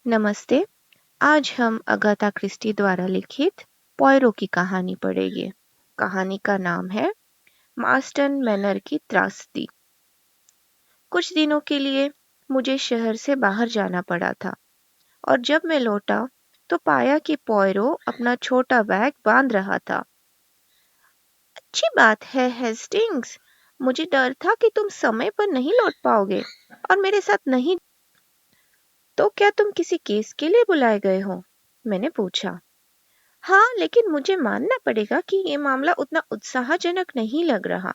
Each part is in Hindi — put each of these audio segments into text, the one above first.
नमस्ते। आज हम अगाथा क्रिस्टी द्वारा लिखित पॉयरो की कहानी पढ़ेंगे। कहानी का नाम है मार्स्टन मैनर की त्रासदी। कुछ दिनों के लिए मुझे शहर से बाहर जाना पड़ा था और जब मैं लौटा तो पाया कि पॉयरो अपना छोटा बैग बांध रहा था। अच्छी बात है हेस्टिंग्स, मुझे डर था कि तुम समय पर नहीं लौट पाओगे और मेरे साथ नहीं। तो क्या तुम किसी केस के लिए बुलाए गए हो? मैंने पूछा। हाँ, लेकिन मुझे मानना पड़ेगा कि ये मामला उतना उत्साहजनक नहीं लग रहा।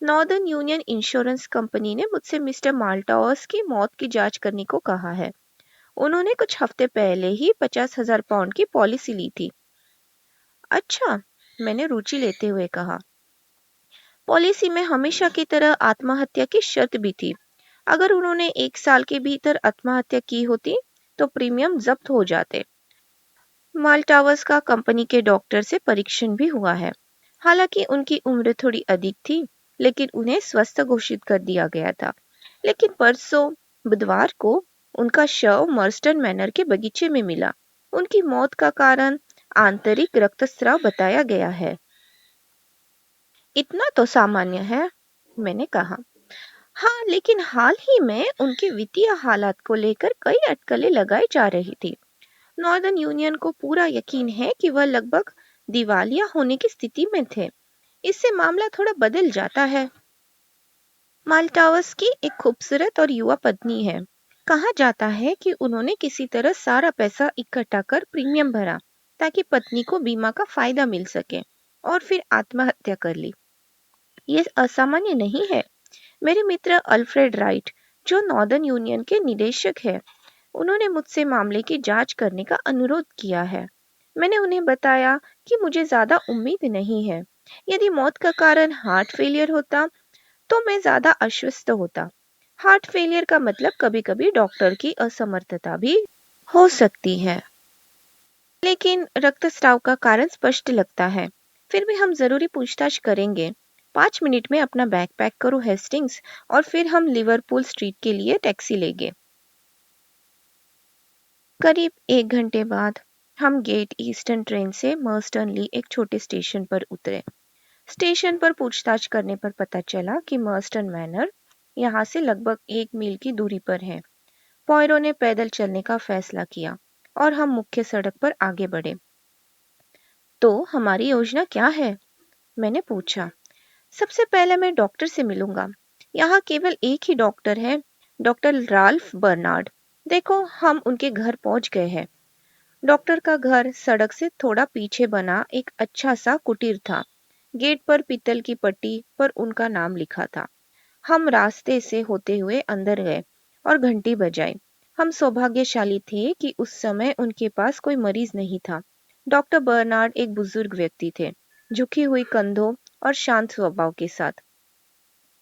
नॉर्दर्न यूनियन इंश्योरेंस कंपनी ने मुझसे मिस्टर माल्टावर्स की मौत की जांच करने को कहा है। उन्होंने कुछ हफ्ते पहले ही 50,000 पाउंड की पॉलिसी ली थी। अच्छा, मैंने रुचि लेते हुए कहा। पॉलिसी में हमेशा की तरह आत्महत्या की शर्त भी थी। अगर उन्होंने 1 साल के भीतर आत्महत्या की होती तो प्रीमियम जब्त हो जाते। माल्टावर्स का कंपनी के डॉक्टर से परीक्षण भी हुआ है। हालांकि उनकी उम्र थोड़ी अधिक थी, लेकिन उन्हें स्वस्थ घोषित कर दिया गया था। लेकिन परसों बुधवार को उनका शव मर्स्टन मैनर के बगीचे में मिला। उनकी मौत का कारण आंतरिक रक्तस्राव बताया गया है। इतना तो सामान्य है, मैंने कहा। हाँ, लेकिन हाल ही में उनके वित्तीय हालात को लेकर कई अटकलें लगाई जा रही थी। नॉर्दर्न यूनियन को पूरा यकीन है कि वह लगभग दिवालिया होने की स्थिति में थे। इससे मामला थोड़ा बदल जाता है। माल्टावर्स की एक खूबसूरत और युवा पत्नी है। कहा जाता है कि उन्होंने किसी तरह सारा पैसा इकट्ठा कर प्रीमियम भरा ताकि पत्नी को बीमा का फायदा मिल सके और फिर आत्महत्या कर ली। ये असामान्य नहीं है। मेरे मित्र अल्फ्रेड राइट, जो नॉर्दर्न यूनियन के निदेशक है, उन्होंने मुझसे मामले की जांच करने का अनुरोध किया है। मैंने उन्हें बताया कि मुझे ज्यादा उम्मीद नहीं है। यदि मौत का कारण हार्ट फेलियर होता तो मैं ज्यादा आश्वस्त होता। हार्ट फेलियर का मतलब कभी-कभी डॉक्टर की असमर्थता भी हो सकती है, लेकिन रक्तस्राव का कारण स्पष्ट लगता है। फिर भी हम जरूरी पूछताछ करेंगे। 5 मिनट में अपना बैग पैक करो हेस्टिंग्स, और फिर हम लिवरपूल स्ट्रीट के लिए टैक्सी लेंगे। करीब 1 घंटे बाद हम गेट ईस्टर्न ट्रेन से मर्स्टनली एक छोटे स्टेशन पर उतरे। स्टेशन पर पूछताछ करने पर पता चला कि मर्स्टन मैनर यहाँ से लगभग 1 मील की दूरी पर है। पॉयरो ने पैदल चलने का फैसला किया और हम मुख्य सड़क पर आगे बढ़े। तो हमारी योजना क्या है? मैंने पूछा। सबसे पहले मैं डॉक्टर से मिलूंगा। यहाँ केवल एक ही डॉक्टर है, डॉक्टर राल्फ बर्नार्ड। देखो, हम उनके घर पहुंच गए हैं। डॉक्टर का घर सड़क से थोड़ा पीछे बना एक अच्छा सा कुटीर था। गेट पर पीतल की पट्टी पर उनका नाम लिखा था। हम रास्ते से होते हुए अंदर गए और घंटी बजाई। हम सौभाग्यशाली थे कि उस समय उनके पास कोई मरीज नहीं था। डॉक्टर बर्नार्ड एक बुजुर्ग व्यक्ति थे, झुकी हुई कंधों और शांत स्वभाव के साथ।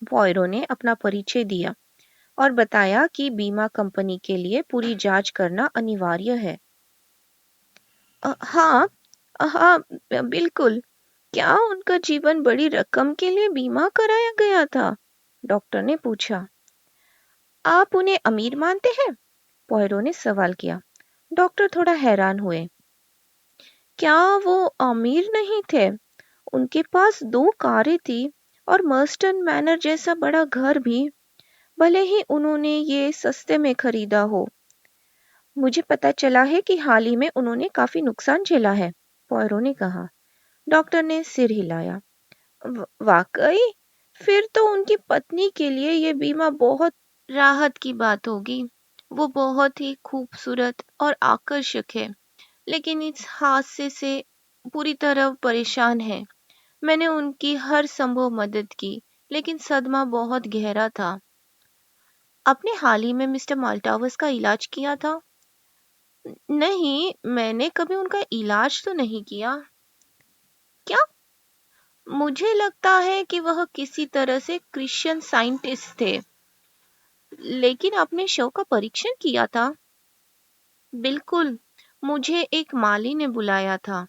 पॉयरो ने अपना परिचय दिया और बताया कि बीमा कंपनी के लिए पूरी जांच करना अनिवार्य है। हाँ, हाँ, बिल्कुल। क्या उनका जीवन बड़ी रकम के लिए बीमा कराया गया था? डॉक्टर ने पूछा। आप उन्हें अमीर मानते हैं? पॉयरो ने सवाल किया। डॉक्टर थोड़ा हैरान हुए। क्या वो अमीर नहीं थे? उनके पास 2 कारें थी और मर्स्टन मैनर जैसा बड़ा घर भी, भले ही उन्होंने ये सस्ते में खरीदा हो। मुझे पता चला है कि हाल ही में उन्होंने काफी नुकसान झेला है, पॉयरो ने कहा। डॉक्टर ने सिर हिलाया। वाकई? फिर तो उनकी पत्नी के लिए ये बीमा बहुत राहत की बात होगी। वो बहुत ही खूबसूरत और आकर्षक है, लेकिन इस हादसे से पूरी तरह परेशान है। मैंने उनकी हर संभव मदद की, लेकिन सदमा बहुत गहरा था। आपने हाल ही में मिस्टर माल्टावर्स का इलाज किया था? नहीं, मैंने कभी उनका इलाज तो नहीं किया। क्या? मुझे लगता है कि वह किसी तरह से क्रिश्चियन साइंटिस्ट थे। लेकिन आपने शव का परीक्षण किया था? बिल्कुल, मुझे एक माली ने बुलाया था।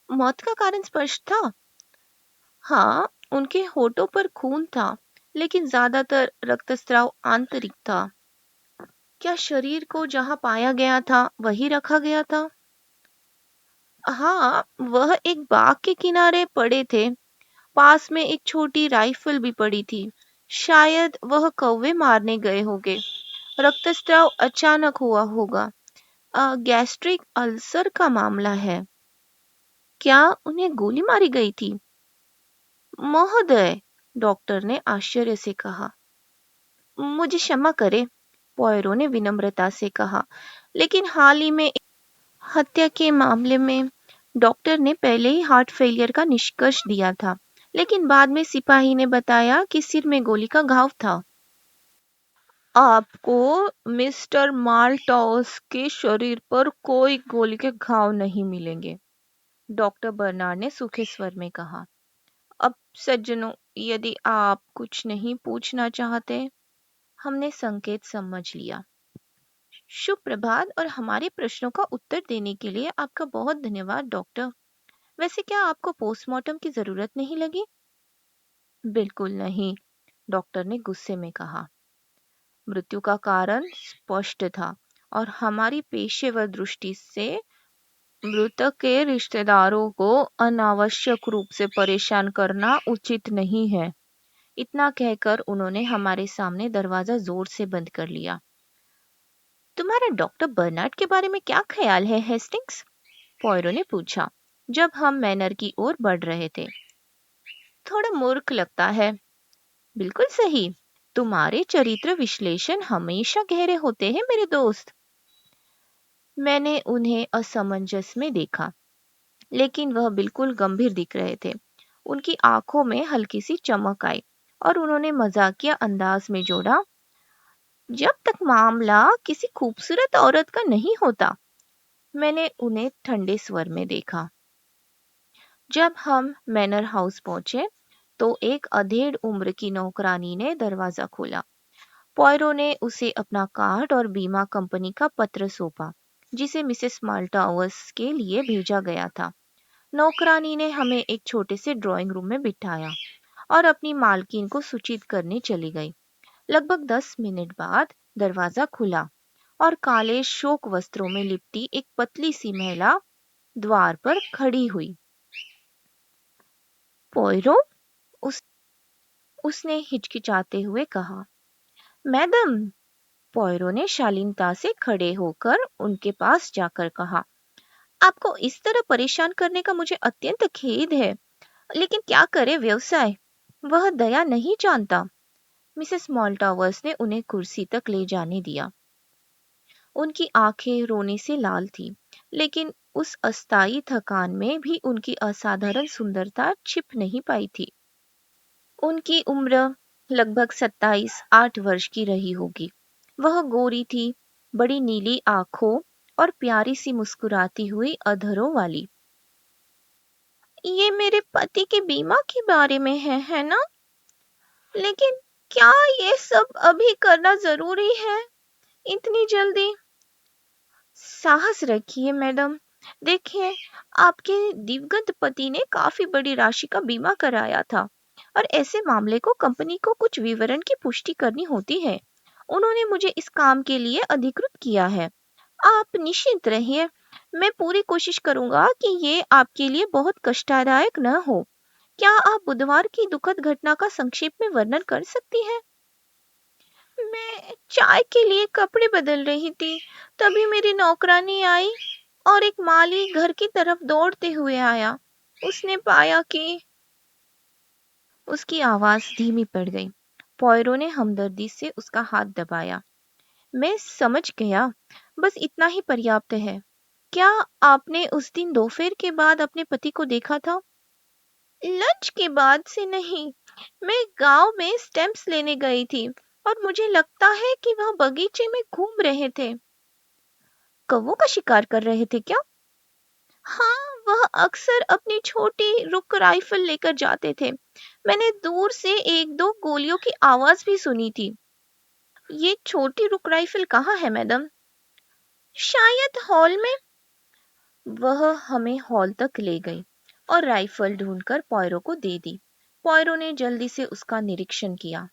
मौत का कारण स्पष्ट था? हाँ, उनके होठों पर खून था, लेकिन ज्यादातर रक्तस्राव आंतरिक था। क्या शरीर को जहां पाया गया था वही रखा गया था? हाँ, वह एक बाग के किनारे पड़े थे। पास में एक छोटी राइफल भी पड़ी थी। शायद वह कौवे मारने गए होंगे। रक्तस्राव अचानक हुआ होगा। गैस्ट्रिक अल्सर का मामला है। क्या उन्हें गोली मारी गई थी? महोदय, डॉक्टर ने आश्चर्य से कहा। मुझे क्षमा करें, पॉयरो ने विनम्रता से कहा, लेकिन हाल ही में हत्या के मामले में डॉक्टर ने पहले ही हार्ट फेलियर का निष्कर्ष दिया था, लेकिन बाद में सिपाही ने बताया कि सिर में गोली का घाव था। आपको मिस्टर माल्टोस के शरीर पर कोई गोली के घाव नहीं मिलेंगे, डॉक्टर बर्नार्ड ने सूखे स्वर में कहा। अब सज्जनों, यदि आप कुछ नहीं पूछना चाहते। हमने संकेत समझ लिया। शुभ प्रभात और हमारे प्रश्नों का उत्तर देने के लिए आपका बहुत धन्यवाद डॉक्टर। वैसे क्या आपको पोस्टमार्टम की जरूरत नहीं लगी? बिल्कुल नहीं, डॉक्टर ने गुस्से में कहा। मृत्यु का कारण स्पष्ट था और हमारी पेशेवर दृष्टि से मृतक के रिश्तेदारों को अनावश्यक रूप से परेशान करना उचित नहीं है। इतना कहकर उन्होंने हमारे सामने दरवाजा जोर से बंद कर लिया। तुम्हारा डॉक्टर बर्नार्ड के बारे में क्या ख्याल है, हेस्टिंग्स? पॉयरो ने पूछा जब हम मैनर की ओर बढ़ रहे थे। थोड़ा मूर्ख लगता है। बिल्कुल सही। तुम्हारे चरित्र विश्लेषण हमेशा गहरे होते हैं मेरे दोस्त। मैंने उन्हें असमंजस में देखा, लेकिन वह बिल्कुल गंभीर दिख रहे थे। उनकी आंखों में हल्की सी चमक आई और उन्होंने मजाकिया अंदाज में जोड़ा, जब तक मामला किसी खूबसूरत औरत का नहीं होता। मैंने उन्हें ठंडे स्वर में देखा। जब हम मैनर हाउस पहुंचे तो एक अधेड़ उम्र की नौकरानी ने दरवाजा खोला। पॉयरो ने उसे अपना कार्ड और बीमा कंपनी का पत्र सौंपा, जिसे मिसेस माल्टावर्स के लिए भेजा गया था। नौकरानी ने हमें एक छोटे से ड्राइंग रूम में बिठाया और अपनी मालकिन को सूचित करने चली गई। लगभग 10 मिनट बाद दरवाजा खुला और काले शोक वस्त्रों में लिपटी एक पतली सी महिला द्वार पर खड़ी हुई। पॉयरो, उसने हिचकिचाते हुए कहा। मैडम, पॉयरो ने शालीनता से खड़े होकर उनके पास जाकर कहा, आपको इस तरह परेशान करने का मुझे अत्यंत खेद है, लेकिन क्या करे व्यवसाय, वह दया नहीं जानता। मिसेस मॉल्टावर्स ने उन्हें कुर्सी तक ले जाने दिया। उनकी आंखें रोने से लाल थी, लेकिन उस अस्थायी थकान में भी उनकी असाधारण सुंदरता छिप नहीं पाई थी। उनकी उम्र लगभग 27-8 वर्ष की रही होगी। वह गोरी थी, बड़ी नीली आंखों और प्यारी सी मुस्कुराती हुई अधरों वाली। ये मेरे पति के बीमा के बारे में है ना? लेकिन क्या ये सब अभी करना जरूरी है? इतनी जल्दी? साहस रखिए मैडम। देखिए, आपके दिवंगत पति ने काफी बड़ी राशि का बीमा कराया था और ऐसे मामले को कंपनी को कुछ विवरण की पुष्टि करनी होती है। उन्होंने मुझे इस काम के लिए अधिकृत किया है। आप निश्चिंत रहिए, मैं पूरी कोशिश करूंगा कि ये आपके लिए बहुत कष्टदायक न हो। क्या आप बुधवार की दुखद घटना का संक्षेप में वर्णन कर सकती हैं? मैं चाय के लिए कपड़े बदल रही थी, तभी मेरी नौकरानी आई और एक माली घर की तरफ दौड़ते हुए आया। उसने पाया कि उसकी आवाज धीमी पड़ गई। पॉयरो ने हमदर्दी से उसका हाथ दबाया। मैं समझ गया, बस इतना ही पर्याप्त है। क्या आपने उस दिन दोपहर के बाद अपने पति को देखा था? लंच के बाद से नहीं। मैं गांव में स्टैम्प्स लेने गई थी और मुझे लगता है कि वह बगीचे में घूम रहे थे। कौवों का शिकार कर रहे थे क्या? हाँ, वह अक्सर अपनी छोटी रुक राइफल लेकर जाते थे। मैंने दूर से एक दो गोलियों की आवाज भी सुनी थी। ये छोटी रुक राइफल कहाँ है मैडम? शायद हॉल में। वह हमें हॉल तक ले गई और राइफल ढूंढकर पॉयरो को दे दी। पॉयरो ने जल्दी से उसका निरीक्षण किया।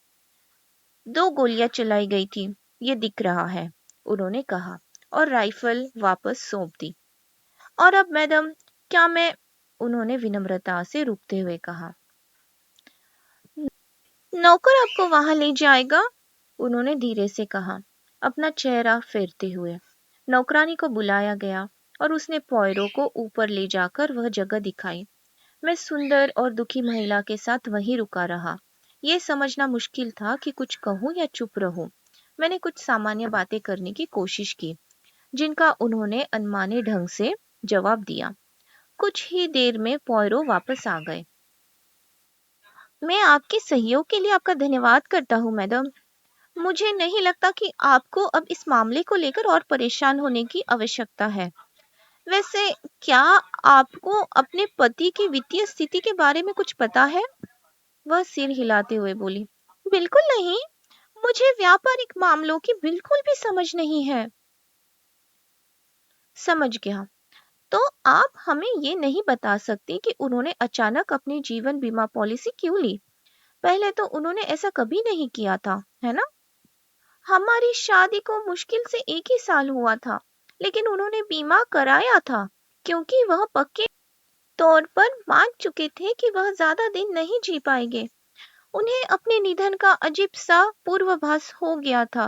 2 गोलियां चलाई गई थी, ये दिख रहा है। उन्होंने कहा और राइफल वापस सौंप दी। और अब मैडम, क्या मैं, उन्होंने विनम्रता से रुकते हुए कहा। नौकर आपको वहां ले जाएगा, उन्होंने धीरे से कहा, अपना चेहरा फेरते हुए। नौकरानी को बुलाया गया और उसने पॉयरो को ऊपर ले जाकर वह जगह दिखाई। मैं सुंदर और दुखी महिला के साथ वहीं रुका रहा। यह समझना मुश्किल था कि कुछ कहूं या चुप रहूं। मैंने कुछ सामान्य बातें करने की कोशिश की, जिनका उन्होंने अनमाने ढंग से जवाब दिया। कुछ ही देर में पॉयरो वापस आ गए। मैं आपके सहयोग के लिए आपका धन्यवाद करता हूँ मैडम। मुझे नहीं लगता कि आपको अब इस मामले को लेकर और परेशान होने की आवश्यकता है। वैसे क्या आपको अपने पति की वित्तीय स्थिति के बारे में कुछ पता है? वह सिर हिलाते हुए बोली, बिल्कुल नहीं। मुझे व्यापारिक मामलों की बिल्कुल भी समझ नहीं है। समझ गया। तो आप हमें ये नहीं बता सकती कि उन्होंने अचानक अपनी जीवन बीमा पॉलिसी क्यों ली? पहले तो उन्होंने ऐसा कभी नहीं किया था, है ना? हमारी शादी को मुश्किल से 1 ही साल हुआ था, लेकिन उन्होंने बीमा कराया था क्योंकि वह पक्के तौर पर मान चुके थे कि वह ज्यादा दिन नहीं जी पाएंगे। उन्हें अपने निधन का अजीब सा पूर्वाभास हो गया था।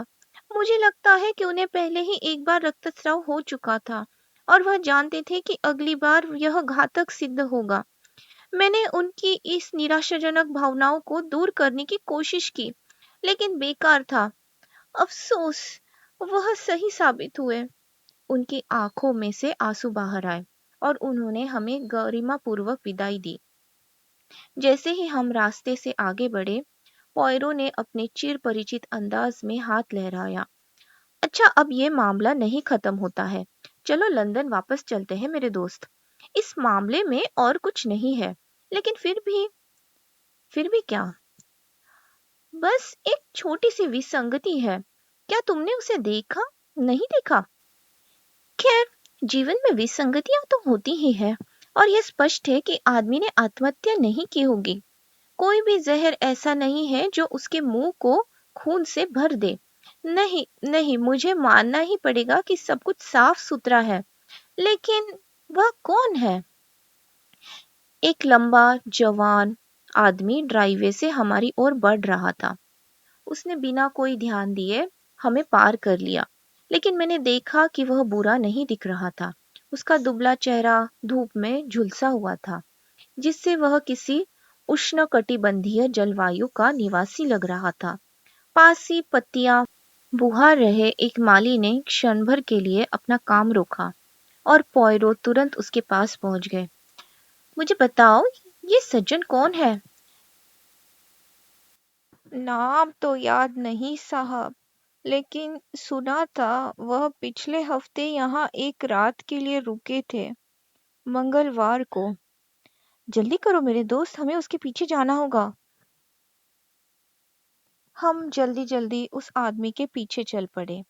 मुझे लगता है कि उन्हें पहले ही एक बार रक्तस्राव हो चुका था और वह जानते थे कि अगली बार यह घातक सिद्ध होगा। मैंने उनकी इस निराशाजनक भावनाओं को दूर करने की कोशिश की, लेकिन बेकार था। अफसोस, वह सही साबित हुए। उनकी आंखों में से आंसू बाहर आए और उन्होंने हमें गरिमापूर्वक विदाई दी। जैसे ही हम रास्ते से आगे बढ़े, पॉयरो ने अपने चिर परिचित अंदाज में हाथ लहराया। अच्छा, अब ये मामला नहीं खत्म होता है। चलो लंदन वापस चलते हैं मेरे दोस्त। इस मामले में और कुछ नहीं है, लेकिन फिर भी क्या? बस एक छोटी सी विसंगति है। क्या तुमने उसे देखा? नहीं देखा? खैर, जीवन में विसंगतियां तो होती ही है और यह स्पष्ट है कि आदमी ने आत्महत्या नहीं की होगी। कोई भी जहर ऐसा नहीं है जो उसके मुंह को खून से भर दे। नहीं नहीं, मुझे मानना ही पड़ेगा कि सब कुछ साफ सुथरा है। लेकिन वह कौन है? एक लंबा जवान आदमी ड्राइवे से हमारी ओर बढ़ रहा था। उसने बिना कोई ध्यान दिए हमें पार कर लिया, लेकिन मैंने देखा कि वह बुरा नहीं दिख रहा था। उसका दुबला चेहरा धूप में झुलसा हुआ था, जिससे वह किसी उष्णकटिबंधीय जलवायु का निवासी लग रहा था। पास ही पत्तियां बुहार रहे एक माली ने क्षण भर के लिए अपना काम रोका और पॉयरो तुरंत उसके पास पहुंच गए। मुझे बताओ, ये सज्जन कौन है? नाम तो याद नहीं साहब, लेकिन सुना था वह पिछले हफ्ते यहाँ एक रात के लिए रुके थे, मंगलवार को। जल्दी करो मेरे दोस्त, हमें उसके पीछे जाना होगा। हम जल्दी जल्दी उस आदमी के पीछे चल पड़े।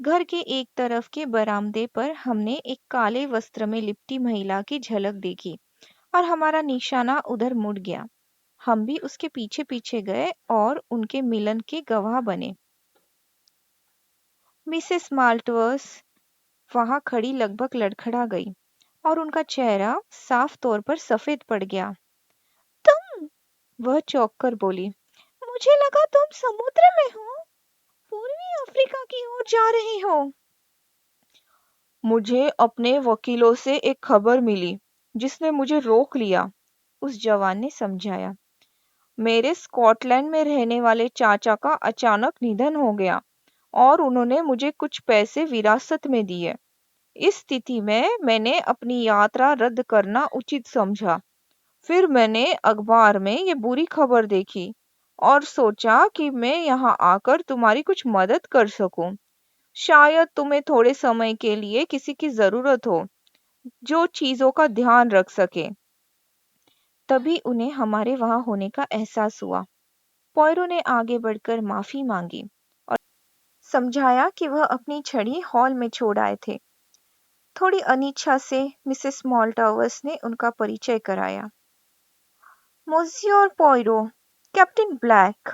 घर के एक तरफ के बरामदे पर हमने एक काले वस्त्र में लिपटी महिला की झलक देखी और हमारा निशाना उधर मुड़ गया। हम भी उसके पीछे पीछे गए और उनके मिलन के गवाह बने। मिसेस माल्टवर्स वहां खड़ी लगभग लड़खड़ा गई और उनका चेहरा साफ तौर पर सफेद पड़ गया। तुम, वह चौंक कर बोली, मुझे लगा तुम समुद्र में हो, पूर्वी अफ्रीका की ओर जा रही हो। मुझे अपने वकीलों से एक खबर मिली, जिसने मुझे रोक लिया, उस जवान ने समझाया। मेरे स्कॉटलैंड में रहने वाले चाचा का अचानक निधन हो गया और उन्होंने मुझे कुछ पैसे विरासत में दिए। इस स्थिति में मैंने अपनी यात्रा रद्द करना उचित समझा। फिर मैंने अखबार में ये बुरी खबर देखी और सोचा कि मैं यहाँ आकर तुम्हारी कुछ मदद कर सकूं। शायद तुम्हें थोड़े समय के लिए किसी की जरूरत हो जो चीजों का ध्यान रख सके। तभी उन्हें हमारे वहां होने का एहसास हुआ। पॉयरो ने आगे बढ़कर माफी मांगी और समझाया कि वह अपनी छड़ी हॉल में छोड़ आए थे। थोड़ी अनिच्छा से मिसेस मॉल्टावर्स ने उनका परिचय कराया। मोसियोर पॉयरो, कैप्टन ब्लैक।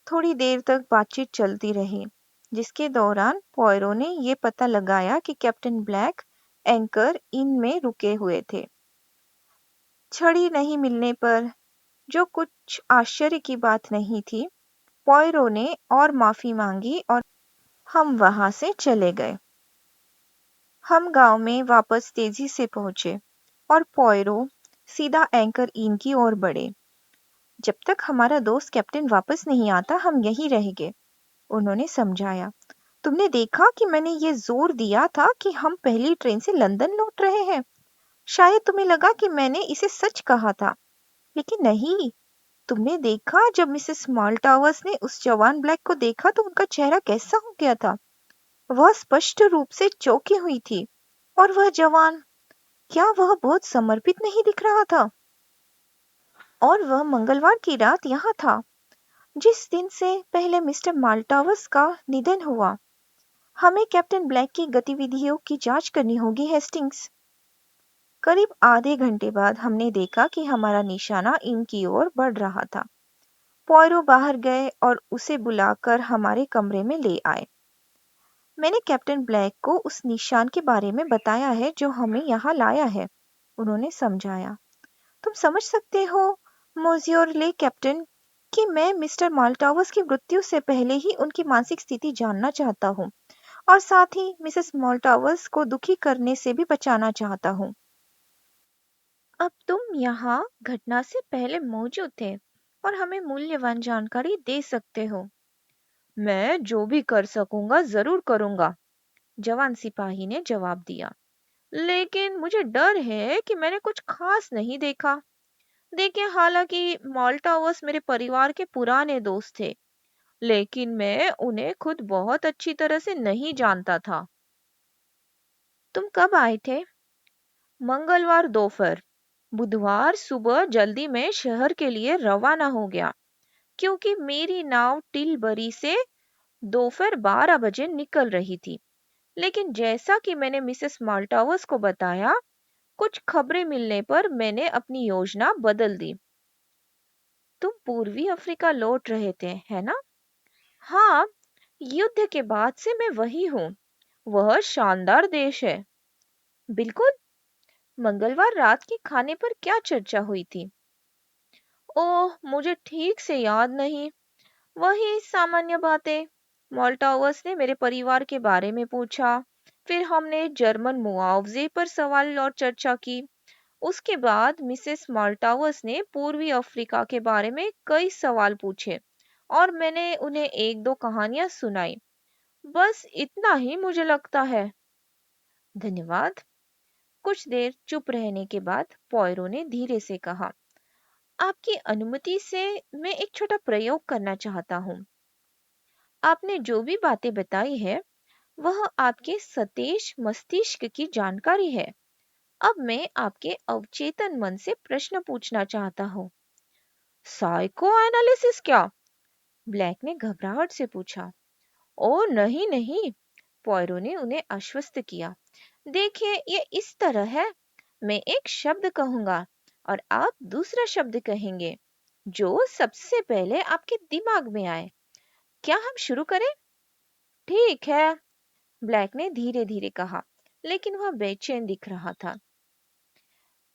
थोड़ी देर तक बातचीत चलती रही। जिसके दौरान पॉयरो ने ये पता लगाया कि कैप्टन ब्लैक एंकर इन में रुके हुए थे। छड़ी नहीं मिलने पर, जो कुछ आश्चर्य की बात नहीं थी, पॉयरो ने और माफी मांगी और हम वहां से चले गए। हम गांव में वापस तेजी से पहुंचे और पॉयरो सीधा एंकर इन की ओर बढ़े। जब तक हमारा दोस्त कैप्टन वापस नहीं आता हम यहीं रहेंगे, उन्होंने समझाया। तुमने देखा कि मैंने ये जोर दिया था कि हम पहली ट्रेन से लंदन लौट रहे हैं। शायद तुम्हें लगा कि मैंने इसे सच कहा था, लेकिन नहीं। तुमने देखा जब मिसेस माल्टावर्स ने उस जवान ब्लैक को देखा तो उनका चेहरा कैसा हो गया था। वह स्पष्ट रूप से चौंकी हुई थी। और वह जवान, क्या वह बहुत समर्पित नहीं दिख रहा था? और वह मंगलवार की रात यहाँ था, जिस दिन से पहले मिस्टर माल्टावर्स का निधन हुआ। हमें कैप्टन ब्लैक की गतिविधियों की जांच करनी होगी, हेस्टिंग्स। करीब आधे घंटे बाद हमने देखा कि हमारा निशाना इनकी ओर बढ़ रहा था। पॉयरो बाहर गए और उसे बुलाकर हमारे कमरे में ले आए। मैंने कैप्टन ब्लैक को उस निशान के बारे में बताया है जो हमें यहाँ लाया है, उन्होंने समझाया। तुम समझ सकते हो, मोज़ियोर ले कैप्टन, कि मैं मिस्टर माल्टावर्स की मृत्यु से पहले ही उनकी मानसिक स्थिति जानना चाहता हूँ और साथ ही मिसेस माल्टावर्स को दुखी करने से भी बचाना चाहता हूँ। अब तुम यहाँ घटना से पहले मौजूद थे और हमें मूल्यवान जानकारी दे सकते हो। मैं जो भी कर सकूंगा जरूर करूंगा, जवान सिपाही ने जवाब दिया। लेकिन मुझे डर है कि मैंने कुछ खास नहीं देखा। देखिए, हालांकि माल्टावर्स मेरे परिवार के पुराने दोस्त थे, लेकिन मैं उन्हें खुद बहुत अच्छी तरह से नहीं जानता था। तुम कब आए थे? मंगलवार दोपहर। बुधवार सुबह जल्दी मैं शहर के लिए रवाना हो गया, क्योंकि मेरी नाव टिलबरी से दोपहर 12 बजे निकल रही थी। लेकिन जैसा कि मैंने मिसेस माल्टावर्स को बताया, कुछ खबरें मिलने पर मैंने अपनी योजना बदल दी। तुम पूर्वी अफ्रीका लौट रहे थे, है ना? हाँ, युद्ध के बाद से मैं वही हूँ। वह शानदार देश है। बिल्कुल। मंगलवार रात के खाने पर क्या चर्चा हुई थी? ओह, मुझे ठीक से याद नहीं। वही सामान्य बातें। मॉल्टावर्स ने मेरे परिवार के बारे में पूछा। फिर हमने जर्मन मुआवजे पर सवाल और चर्चा की। उसके बाद मिसेस माल्टावर्स ने पूर्वी अफ्रीका के बारे में कई सवाल पूछे और मैंने उन्हें एक दो कहानियां सुनाई। बस इतना ही मुझे लगता है। धन्यवाद। कुछ देर चुप रहने के बाद पॉयरो ने धीरे से कहा, आपकी अनुमति से मैं एक छोटा प्रयोग करना चाहता हूँ। आपने जो भी बातें बताई है वह आपके सतेज मस्तिष्क की जानकारी है। अब मैं आपके अवचेतन मन से प्रश्न पूछना चाहता हूँ। साइको एनालिसिस क्या? ब्लैक ने घबराहट से पूछा। ओ नहीं नहीं, पॉयरो ने उन्हें आश्वस्त किया। देखिए, ये इस तरह है। मैं एक शब्द कहूंगा और आप दूसरा शब्द कहेंगे, जो सबसे पहले आपके दिमाग में आए। क्या हम शुरू करें? ठीक है, ब्लैक ने धीरे धीरे कहा, लेकिन वह बेचैन दिख रहा था।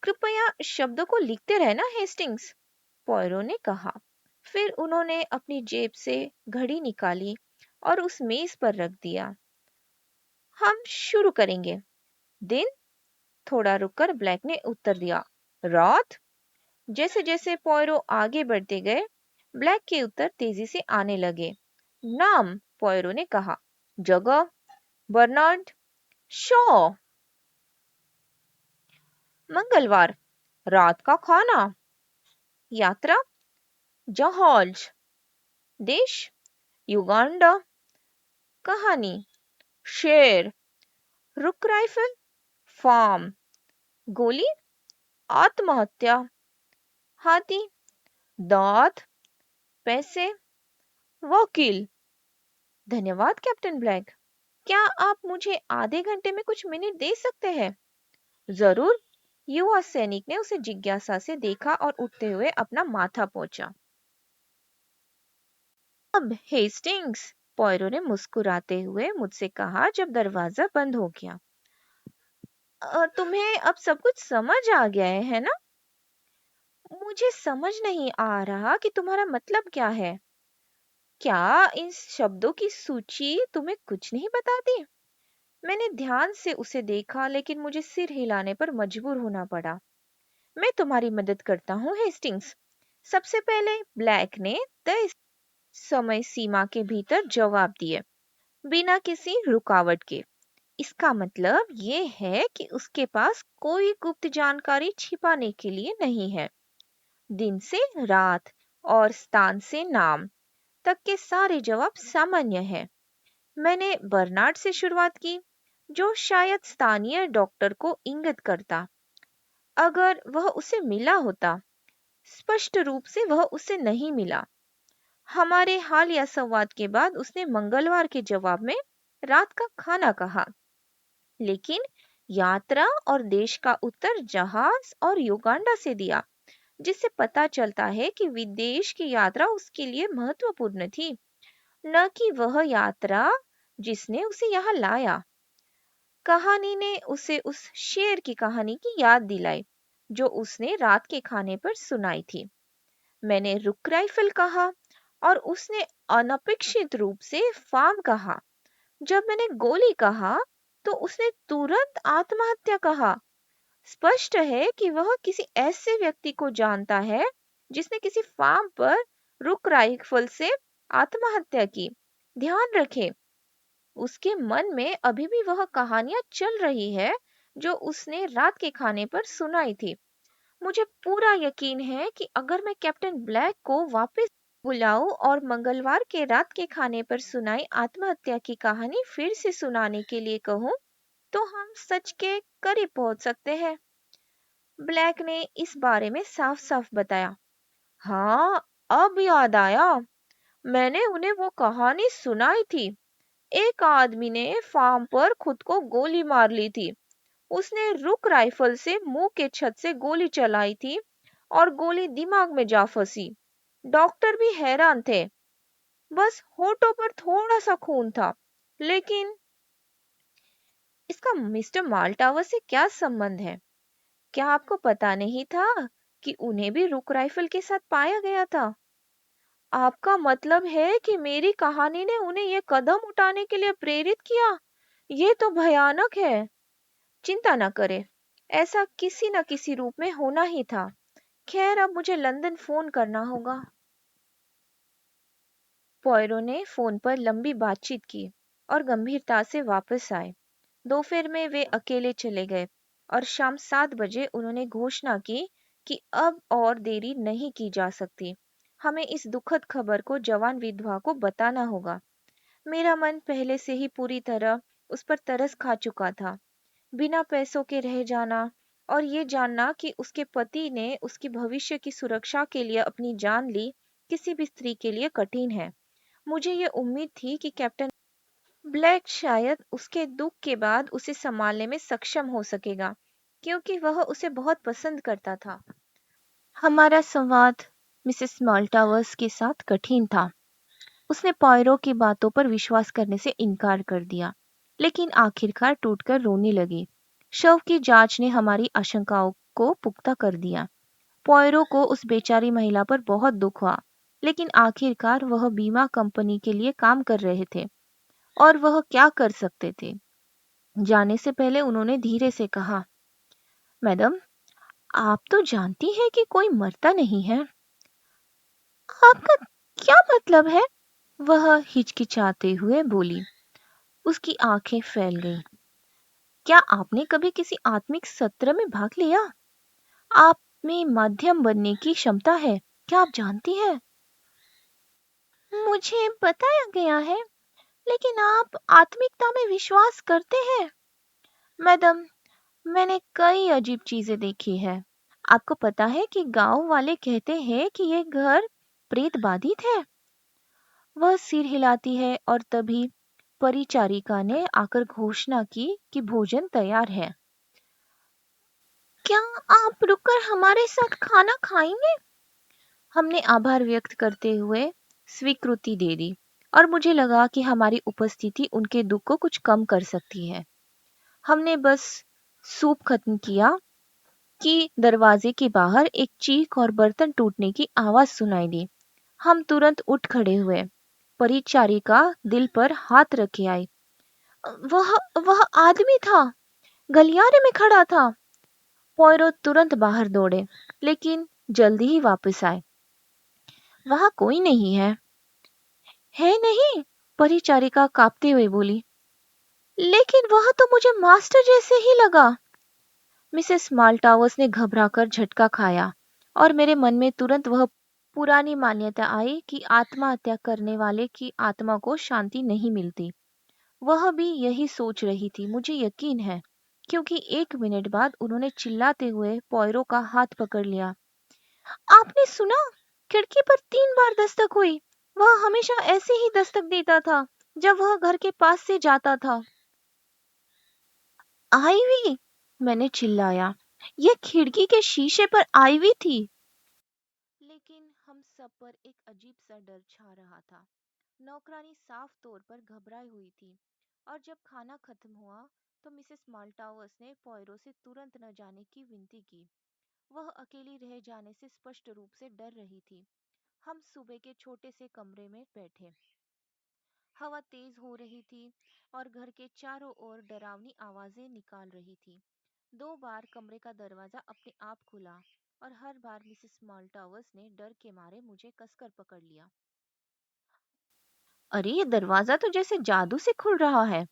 कृपया शब्दों को लिखते रहना, हेस्टिंग्स, पॉयरो ने कहा। फिर उन्होंने अपनी जेब से घड़ी निकाली और उस मेज पर रख दिया। हम शुरू करेंगे। दिन? थोड़ा रुककर ब्लैक ने उत्तर दिया। रात? जैसे जैसे पॉयरो आगे बढ़ते गए, ब्लैक के उत्तर तेजी से आने लगे। नाम? पॉयरो ने कहा। जगह? Bernard Shaw. मंगलवार। रात का खाना? यात्रा? जहाज। देश? युगांडा। कहानी? शेर। रुक राइफल? फार्म। गोली? आत्महत्या। हाथी? दांत। पैसे? वकील। धन्यवाद कैप्टन ब्लैक। क्या आप मुझे आधे घंटे में कुछ मिनट दे सकते हैं? जरूर। युवा सैनिक ने उसे जिज्ञासा से देखा और उठते हुए अपना माथा पोंछा। अब हेस्टिंग्स, पॉयरो ने मुस्कुराते हुए मुझसे कहा जब दरवाजा बंद हो गया। तुम्हें अब सब कुछ समझ आ गया है ना? मुझे समझ नहीं आ रहा कि तुम्हारा मतलब क्या है। क्या इन शब्दों की सूची तुम्हें कुछ नहीं बताती? मैंने ध्यान से उसे देखा लेकिन मुझे सिर हिलाने पर मजबूर होना पड़ा। मैं तुम्हारी मदद करता हूँ हेस्टिंग्स। सबसे पहले ब्लैक ने तय समय सीमा के भीतर जवाब दिए, बिना किसी रुकावट के। इसका मतलब ये है कि उसके पास कोई गुप्त जानकारी छिपाने के लिए नहीं है। दिन से रात और स्थान से नाम तक के सारे जवाब सामान्य हैं। मैंने बर्नार्ड से शुरुआत की, जो शायद स्थानीय डॉक्टर को इंगित करता। अगर वह उसे मिला होता, स्पष्ट रूप से वह उसे नहीं मिला। हमारे हालिया संवाद के बाद उसने मंगलवार के जवाब में रात का खाना कहा, लेकिन यात्रा और देश का उत्तर जहाज और युगांडा से दिया, जिससे पता चलता है कि विदेश की यात्रा उसके लिए महत्वपूर्ण थी, न कि वह यात्रा जिसने उसे यहाँ लाया। कहानी ने उसे उस शेर की कहानी की याद दिलाई जो उसने रात के खाने पर सुनाई थी। मैंने रुक राइफल कहा और उसने अनपेक्षित रूप से फार्म कहा। जब मैंने गोली कहा तो उसने तुरंत आत्महत्या कहा। स्पष्ट है कि वह किसी ऐसे व्यक्ति को जानता है जिसने किसी फार्म पर रुक राइफल से आत्महत्या की। ध्यान रखें, उसके मन में अभी भी वह कहानियां चल रही है जो उसने रात के खाने पर सुनाई थी। मुझे पूरा यकीन है कि अगर मैं कैप्टन ब्लैक को वापस बुलाऊं और मंगलवार के रात के खाने पर सुनाई आत्महत्या की कहानी फिर से सुनाने के लिए कहूं, तो हम सच के करीब पहुंच सकते हैं। ब्लैक ने इस बारे में साफ साफ बताया। हाँ, अब याद आया, मैंने उन्हें वो कहानी सुनाई थी। एक आदमी ने फार्म पर खुद को गोली मार ली थी। उसने रुक राइफल से मुंह के छत से गोली चलाई थी और गोली दिमाग में जा फंसी। डॉक्टर भी हैरान थे। बस होठों पर थोड़ा सा खून था। लेकिन इसका मिस्टर माल्टावर से क्या संबंध है? क्या आपको पता नहीं था कि उन्हें भी रुक राइफल के साथ पाया गया था? आपका मतलब है कि मेरी कहानी ने उन्हें यह कदम उठाने के लिए प्रेरित किया? ये तो भयानक है। चिंता न करें, ऐसा किसी न किसी रूप में होना ही था। खैर, अब मुझे लंदन फोन करना होगा। पॉयरो ने फोन पर लंबी बातचीत की और गंभीरता से वापस आए। दोपहर में वे अकेले चले गए और शाम 7 बजे उन्होंने घोषणा की कि अब और देरी नहीं की जा सकती। हमें इस दुखद खबर को जवान विधवा को बताना होगा। मेरा मन पहले से ही पूरी तरह उस पर तरस खा चुका था। बिना पैसों के रह जाना और ये जानना कि उसके पति ने उसकी भविष्य की सुरक्षा के लिए अपनी जान ली, किसी भी स्त्री के लिए कठिन है। मुझे ये उम्मीद थी कि कैप्टन ब्लैक शायद उसके दुख के बाद उसे संभालने में सक्षम हो सकेगा, क्योंकि वह उसे बहुत पसंद करता था। हमारा संवाद मिसेस माल्टावर्स के साथ कठिन था। उसने पॉयरो की बातों पर विश्वास करने से इनकार कर दिया, लेकिन आखिरकार टूटकर रोने लगी। शव की जांच ने हमारी आशंकाओं को पुख्ता कर दिया। पॉयरो को उस बेचारी महिला पर बहुत दुख हुआ, लेकिन आखिरकार वह बीमा कंपनी के लिए काम कर रहे थे और वह क्या कर सकते थे। जाने से पहले उन्होंने धीरे से कहा, मैडम, आप तो जानती हैं कि कोई मरता नहीं है। आपका क्या मतलब है? वह हिचकिचाते हुए बोली। उसकी आंखें फैल गईं। क्या आपने कभी किसी आत्मिक सत्र में भाग लिया? आप में माध्यम बनने की क्षमता है, क्या आप जानती हैं? मुझे बताया गया है, लेकिन आप आत्मिकता में विश्वास करते हैं? मैडम, मैंने कई अजीब चीजें देखी है। आपको पता है कि गांव वाले कहते हैं कि ये घर प्रेत बाधित है। वह सिर हिलाती है और तभी परिचारिका ने आकर घोषणा की कि भोजन तैयार है। क्या आप रुककर हमारे साथ खाना खाएंगे? हमने आभार व्यक्त करते हुए स्वीकृति दे दी। और मुझे लगा कि हमारी उपस्थिति उनके दुख को कुछ कम कर सकती है। हमने बस सूप खत्म किया कि दरवाजे के बाहर एक चीख और बर्तन टूटने की आवाज सुनाई दी। हम तुरंत उठ खड़े हुए। परिचारिका दिल पर हाथ रखे आई। वह वह आदमी था, गलियारे में खड़ा था। पॉयरो तुरंत बाहर दौड़े, लेकिन जल्दी ही वापस आए। वहां कोई नहीं है। है नहीं, परिचारिका कांपते हुए बोली। लेकिन वह तो मुझे मास्टर जैसे ही लगा। मिसेस माल्टावर्स ने घबराकर झटका खाया और मेरे मन में तुरंत वह पुरानी मान्यता आई कि आत्महत्या करने वाले की आत्मा को शांति नहीं मिलती। वह भी यही सोच रही थी, मुझे यकीन है, क्योंकि 1 मिनट बाद उन्होंने चिल्लाते हुए पॉयरो का हाथ पकड़ लिया। आपने सुना? खिड़की पर 3 बार दस्तक हुई। वह हमेशा ऐसे ही दस्तक देता था जब वह घर के पास से जाता था। आईवी! मैंने चिल्लाया। यह खिड़की के शीशे पर आईवी थी। लेकिन हम सब पर एक अजीब सा डर छा रहा था। नौकरानी साफ तौर पर घबराई हुई थी और जब खाना खत्म हुआ तो मिसेस माल्टावर्स ने पॉयरो से तुरंत न जाने की विनती की। वह अकेली रह जाने से स्पष्ट रूप से डर रही थी। हम सुबह के छोटे से कमरे में बैठे। हवा तेज हो रही थी और घर के चारों ओर डरावनी आवाजें निकाल रही थी। 2 बार कमरे का दरवाजा अपने आप खुला और हर बार मिसेस माल्टावर्स ने डर के मारे मुझे कसकर पकड़ लिया। अरे, ये दरवाजा तो जैसे जादू से खुल रहा है,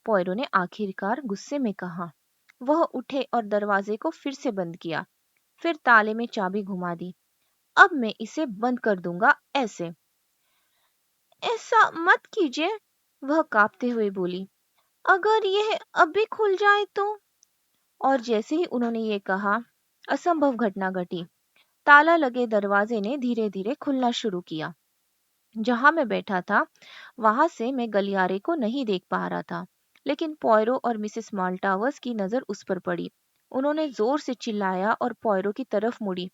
पॉयरो ने आखिरकार गुस्से में कहा। वह उठे और दरवाजे को फिर से बंद किया, फिर ताले में चाबी घुमा दी। अब मैं इसे बंद कर दूंगा ऐसे। ऐसा मत कीजिए, वह कांपते हुए बोली। अगर यह अभी खुल जाए तो? और जैसे ही उन्होंने ये कहा, असंभव घटना घटी। ताला लगे दरवाजे ने धीरे धीरे खुलना शुरू किया। जहां मैं बैठा था वहां से मैं गलियारे को नहीं देख पा रहा था, लेकिन पॉयरो और मिसेस माल्टावर्स की नजर उस पर पड़ी। उन्होंने जोर से चिल्लाया और पॉयरो की तरफ मुड़ी।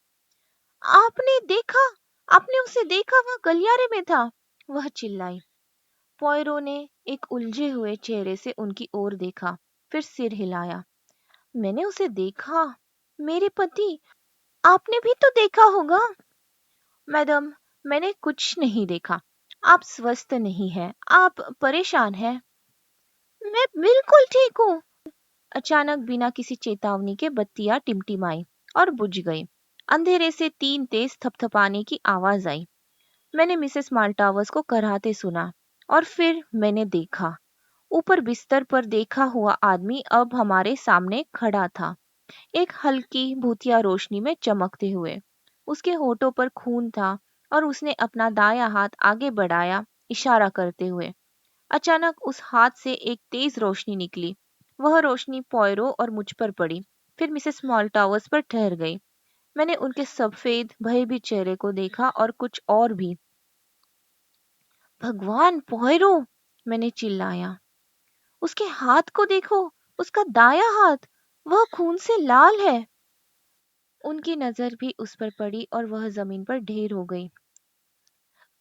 आपने देखा? आपने उसे देखा? वह गलियारे में था, वह चिल्लाई। पॉयरो ने एक उलझे हुए चेहरे से उनकी ओर देखा, फिर सिर हिलाया। मैंने उसे देखा, मेरे पति। आपने भी तो देखा होगा। मैडम, मैंने कुछ नहीं देखा। आप स्वस्थ नहीं हैं, आप परेशान हैं। मैं बिल्कुल ठीक हूँ। अचानक बिना किसी चेतावनी के बत्तियां टिमटिमाई और बुझ गई। अंधेरे से 3 तेज थपथपाने की आवाज आई। मैंने मिसेस माल्टावर्स को कराहते सुना और फिर मैंने देखा। ऊपर बिस्तर पर देखा हुआ आदमी अब हमारे सामने खड़ा था, एक हल्की भूतिया रोशनी में चमकते हुए। उसके होठों पर खून था और उसने अपना दायां हाथ आगे बढ़ाया, इशारा करते हुए। अचानक उस हाथ से एक तेज रोशनी निकली। वह रोशनी पॉयरो और मुझ पर पड़ी, फिर मिसेस माल्टावर्स पर ठहर गई। मैंने उनके सफेद भयभीत चेहरे को देखा और कुछ और भी। भगवान, पॉयरो! मैंने चिल्लाया। उसके हाथ को देखो, उसका दायां हाथ, वह खून से लाल है। उनकी नजर भी उस पर पड़ी और वह जमीन पर ढेर हो गई।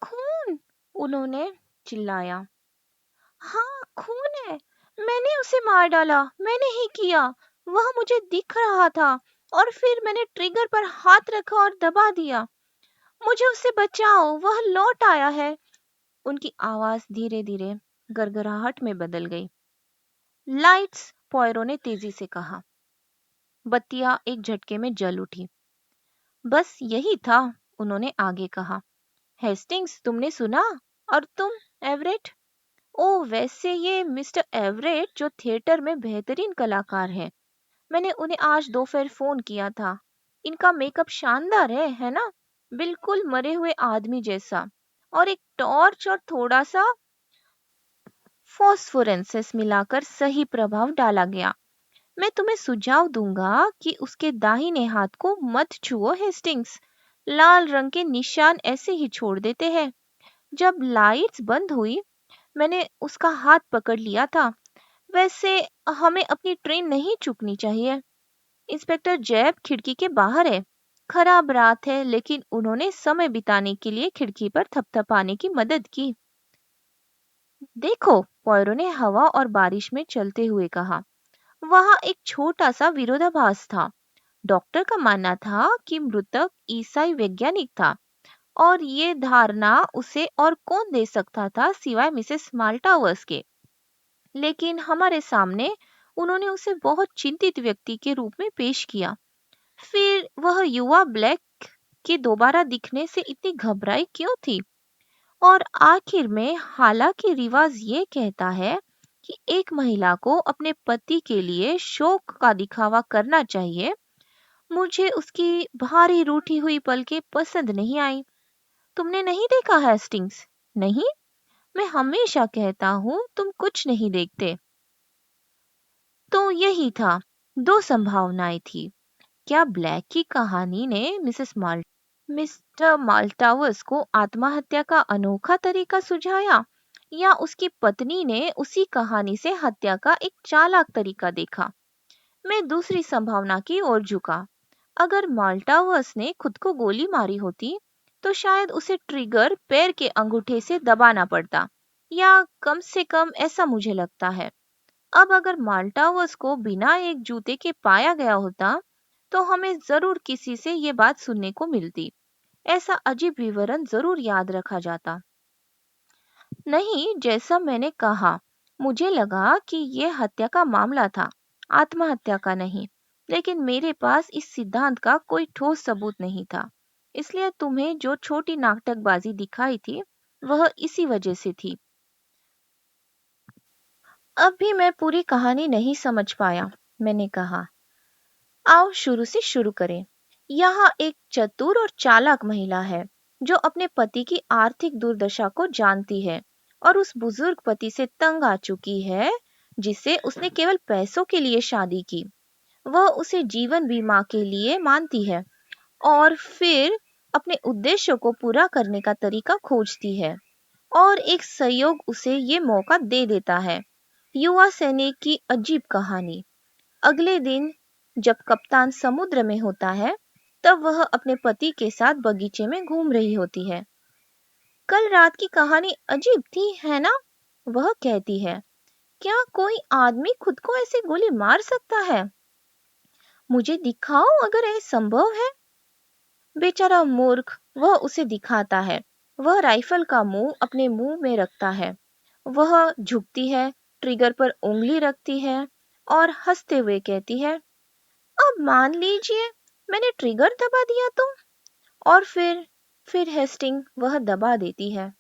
खून! उन्होंने चिल्लाया। हाँ, खून है। मैंने उसे मार डाला, मैंने ही किया। वह मुझे दिख रहा था और फिर मैंने ट्रिगर पर हाथ रखा और दबा दिया। मुझे उससे बचाओ, वह लौट आया है। उनकी आवाज धीरे धीरे गड़गड़ाहट में बदल गई। लाइट्स, पॉयरो ने तेजी से कहा। बत्तियां एक झटके में जल उठी। बस यही था, उन्होंने आगे कहा। हेस्टिंग्स, तुमने सुना? और तुम, एवरेट? ओह, वैसे ये मिस्टर एवरेट जो थिएटर में बेहतरीन कलाकार हैं। मैंने उन्हें आज दोपहर फोन किया था। इनका मेकअप शानदार है ना? बिल्कुल मरे हुए आदमी जैसा। और एक टॉर्च और थोड़ा सा फॉस्फोरेंसेस मिलाकर सही प्रभाव डाला गया। मैं तुम्हें सुझाव दूंगा कि उसके दाहिने हाथ को मत छुओ, हेस्टिंग्स। लाल रंग के निशान ऐसे ही छोड़ देते हैं। जब लाइट्स बंद हुई, मैंने उसका हाथ पकड़ लिया था। वैसे हमें अपनी ट्रेन नहीं चूकनी चाहिए। इंस्पेक्टर जैब खिड़की के बाहर है। खराब रात है, लेकिन उन्होंने समय बिताने के लिए खिड़की पर थपथपाने की मदद की। देखो, पॉयरो ने हवा और बारिश में चलते हुए कहा। वहां एक छोटा सा विरोधाभास था। डॉक्टर का मानना था कि मृतक ईसाई वैज्ञानिक था, और ये धारणा उसे और कौन दे सकता था सिवाय मिसेस माल्टावर्स के। लेकिन हमारे सामने उन्होंने उसे बहुत चिंतित व्यक्ति के रूप में पेश किया। फिर वह युवा ब्लैक के दोबारा दिखने से इतनी घबराई क्यों थी? और आखिर में, हालांकि रिवाज ये कहता है कि एक महिला को अपने पति के लिए शोक का दिखावा करना चाहिए, मुझे उसकी भारी रूठी हुई पलकें पसंद नहीं आई। तुमने नहीं देखा हेस्टिंग्स? नहीं? मैं हमेशा कहता हूँ तुम कुछ नहीं देखते। तो यही था। दो संभावनाएं थी। क्या ब्लैक की कहानी ने मिस्टर माल्टावर्स को आत्महत्या का अनोखा तरीका सुझाया, या उसकी पत्नी ने उसी कहानी से हत्या का एक चालाक तरीका देखा? मैं दूसरी संभावना की ओर झुका। अगर माल्टावर्स ने खुद को गोली मारी होती, तो शायद उसे ट्रिगर पैर के अंगूठे से दबाना पड़ता, या कम से कम ऐसा मुझे लगता है। अब अगर माल्टावर्स को बिना एक जूते के पाया गया होता, तो हमें जरूर किसी से ये बात सुनने को मिलती। ऐसा अजीब विवरण जरूर याद रखा जाता। नहीं, जैसा मैंने कहा, मुझे लगा कि यह हत्या का मामला था, आत्महत्या का नहीं। लेकिन मेरे पास इस सिद्धांत का कोई ठोस सबूत नहीं था। इसलिए तुम्हें जो छोटी नाटकबाजी दिखाई थी, वह इसी वजह से थी। अब भी मैं पूरी कहानी नहीं समझ पाया, मैंने कहा। आओ शुरू से शुरू करें। यहाँ एक चतुर और चालाक महिला है, जो अपने पति की आर्थिक दुर्दशा को जानती है और उस बुजुर्ग पति से तंग आ चुकी है, जिससे उसने केवल पैसों के लिए शादी की। वह उसे जीवन बीमा के लिए मानती है, और फिर अपने उद्देश्यों को पूरा करने का तरीका खोजती है। और एक संयोग उसे ये मौका दे देता है। युवा सैनिक की अजीब कहानी। अगले दिन जब कप्तान समुद्र में होता है, तब वह अपने पति के साथ बगीचे में घूम रही होती है। कल रात की कहानी अजीब थी, है ना? वह कहती है। क्या कोई आदमी खुद को ऐसे गोली मार सकता है? मुझे दिखाओ अगर यह संभव है। बेचारा मूर्ख, वह उसे दिखाता है। वह राइफल का मुंह अपने मुंह में रखता है। वह झुकती है, ट्रिगर पर उंगली रखती है और हंसते हुए कहती है, अब मान लीजिए मैंने ट्रिगर दबा दिया तो। और फिर हेस्टिंग वह दबा देती है।